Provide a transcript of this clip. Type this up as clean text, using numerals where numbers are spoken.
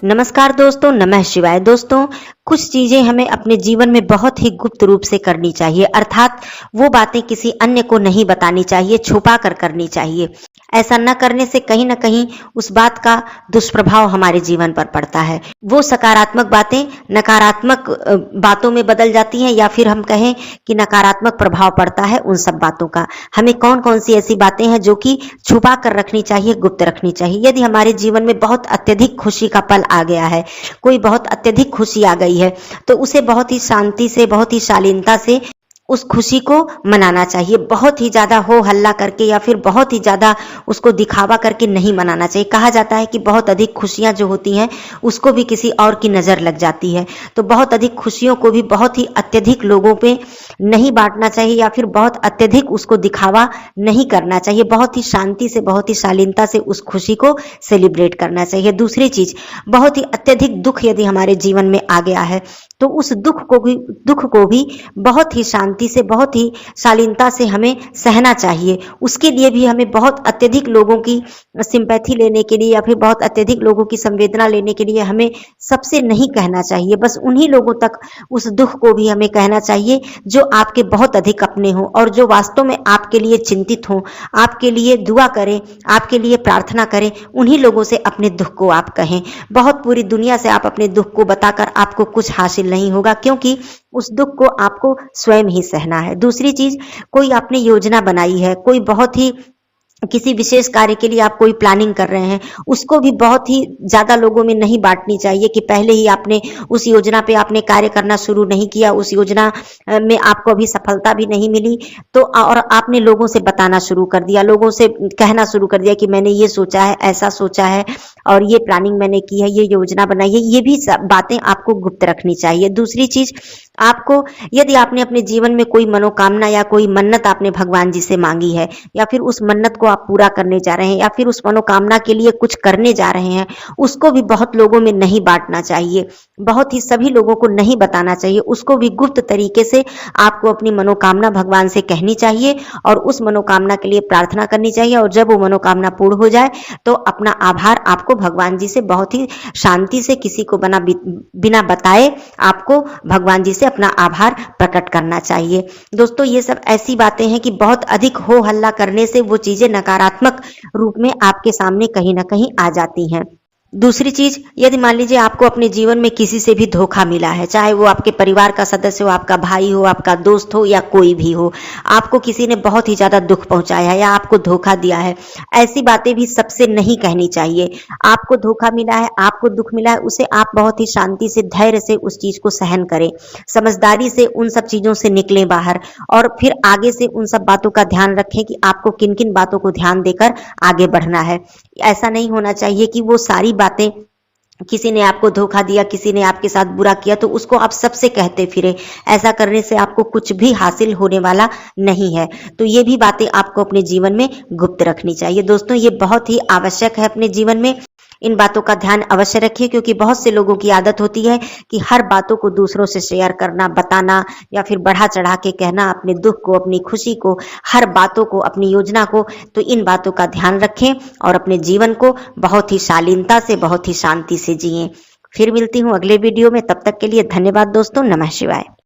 नमस्कार दोस्तों, नमः शिवाय। दोस्तों, कुछ चीजें हमें अपने जीवन में बहुत ही गुप्त रूप से करनी चाहिए, अर्थात वो बातें किसी अन्य को नहीं बतानी चाहिए, छुपा कर करनी चाहिए। ऐसा न करने से कहीं न कहीं उस बात का दुष्प्रभाव हमारे जीवन पर पड़ता है। वो सकारात्मक बातें नकारात्मक बातों में बदल जाती हैं, या फिर हम कहें कि नकारात्मक प्रभाव पड़ता है उन सब बातों का। हमें कौन-कौन सी ऐसी बातें हैं जो कि छुपा कर रखनी चाहिए, गुप्त रखनी चाहिए। यदि हमारे जीवन में बहुत अत्यधिक खुशी का पल आ गया है, कोई बहुत अत्यधिक खुशी आ गई है, तो उसे बहुत ही शांति से, बहुत ही शालीनता से उस खुशी को मनाना चाहिए। बहुत ही ज़्यादा हो हल्ला करके या फिर बहुत ही ज़्यादा उसको दिखावा करके नहीं मनाना चाहिए। कहा जाता है कि बहुत अधिक खुशियाँ जो होती हैं, उसको भी किसी और की नज़र लग जाती है। तो बहुत अधिक खुशियों को भी बहुत ही अत्यधिक लोगों पे नहीं बाँटना चाहिए, या फिर बहुत अत्यधिक उसको दिखावा नहीं करना चाहिए। बहुत ही शांति से, बहुत ही शालीनता से उस खुशी को सेलिब्रेट करना चाहिए। दूसरी चीज़, बहुत ही अत्यधिक दुःख यदि हमारे जीवन में आ गया है, तो उस दुःख को भी बहुत ही शांति से, बहुत ही शालीनता से हमें सहना चाहिए। उसके लिए भी हमें बहुत अत्यधिक लोगों की सिंपैथी लेने के लिए या फिर बहुत अत्यधिक लोगों की संवेदना लेने के लिए हमें सबसे नहीं कहना चाहिए। बस उन्हीं लोगों तक उस दुःख को भी हमें कहना चाहिए जो आपके बहुत अधिक अपने हों और जो वास्तव में आपके लिए चिंतित हों, आपके लिए दुआ करें, आपके लिए प्रार्थना करें। उन्हीं लोगों से अपने दुःख को आप कहें। बहुत पूरी दुनिया से आप अपने दुःख को बताकर आपको कुछ हासिल नहीं होगा, क्योंकि उस दुःख को आपको स्वयं ही सहना है। दूसरी चीज, कोई आपने योजना बनाई है, कोई बहुत ही किसी विशेष कार्य के लिए आप कोई प्लानिंग कर रहे हैं, उसको भी बहुत ही ज्यादा लोगों में नहीं बांटनी चाहिए कि पहले ही आपने उस योजना पे आपने कार्य करना शुरू नहीं किया, उस योजना में आपको अभी सफलता भी नहीं मिली, तो और आपने लोगों से बताना शुरू कर दिया, लोगों से कहना शुरू कर दिया कि मैंने ये सोचा है, ऐसा सोचा है और ये प्लानिंग मैंने की है, ये योजना बनाई है। ये भी बातें आपको गुप्त रखनी चाहिए। दूसरी चीज, आपको यदि आपने अपने जीवन में कोई मनोकामना या कोई मन्नत आपने भगवान जी से मांगी है, या फिर उस मन्नत को आप पूरा करने जा रहे हैं, या फिर उस मनोकामना के लिए कुछ करने जा रहे हैं, उसको भी बहुत लोगों में नहीं बांटना चाहिए, बहुत ही सभी लोगों को नहीं बताना चाहिए। उसको भी गुप्त तरीके से आपको अपनी मनोकामना भगवान से कहनी चाहिए और उस मनोकामना के लिए प्रार्थना करनी चाहिए। और जब वो मनोकामना पूर्ण हो जाए तो अपना आभार आपको भगवान जी से बहुत ही शांति से, किसी को बिना बताए आपको भगवान जी से अपना आभार प्रकट करना चाहिए। दोस्तों, ये सब ऐसी बातें हैं कि बहुत अधिक हो हल्ला करने से वो चीजें नकारात्मक रूप में आपके सामने कहीं ना कहीं आ जाती हैं। दूसरी चीज, यदि मान लीजिए आपको अपने जीवन में किसी से भी धोखा मिला है, चाहे वो आपके परिवार का सदस्य हो, आपका भाई हो, आपका दोस्त हो या कोई भी हो, आपको किसी ने बहुत ही ज्यादा दुख पहुंचाया है या आपको धोखा दिया है, ऐसी बातें भी सबसे नहीं कहनी चाहिए। आपको धोखा मिला है, आपको दुख मिला है, उसे आप बहुत ही शांति से, धैर्य से उस चीज को सहन करें, समझदारी से उन सब चीजों से निकलें बाहर, और फिर आगे से उन सब बातों का ध्यान रखें कि आपको किन किन बातों को ध्यान देकर आगे बढ़ना है। ऐसा नहीं होना चाहिए कि वो सारी बातें, किसी ने आपको धोखा दिया, किसी ने आपके साथ बुरा किया, तो उसको आप सबसे कहते फिरे। ऐसा करने से आपको कुछ भी हासिल होने वाला नहीं है। तो ये भी बातें आपको अपने जीवन में गुप्त रखनी चाहिए। दोस्तों, ये बहुत ही आवश्यक है अपने जीवन में। इन बातों का ध्यान अवश्य रखिए, क्योंकि बहुत से लोगों की आदत होती है कि हर बातों को दूसरों से शेयर करना, बताना या फिर बढ़ा चढ़ा के कहना, अपने दुख को, अपनी खुशी को, हर बातों को, अपनी योजना को। तो इन बातों का ध्यान रखें और अपने जीवन को बहुत ही शालीनता से, बहुत ही शांति से जिएं। फिर मिलती हूँ अगले वीडियो में। तब तक के लिए धन्यवाद दोस्तों। नमः शिवाय।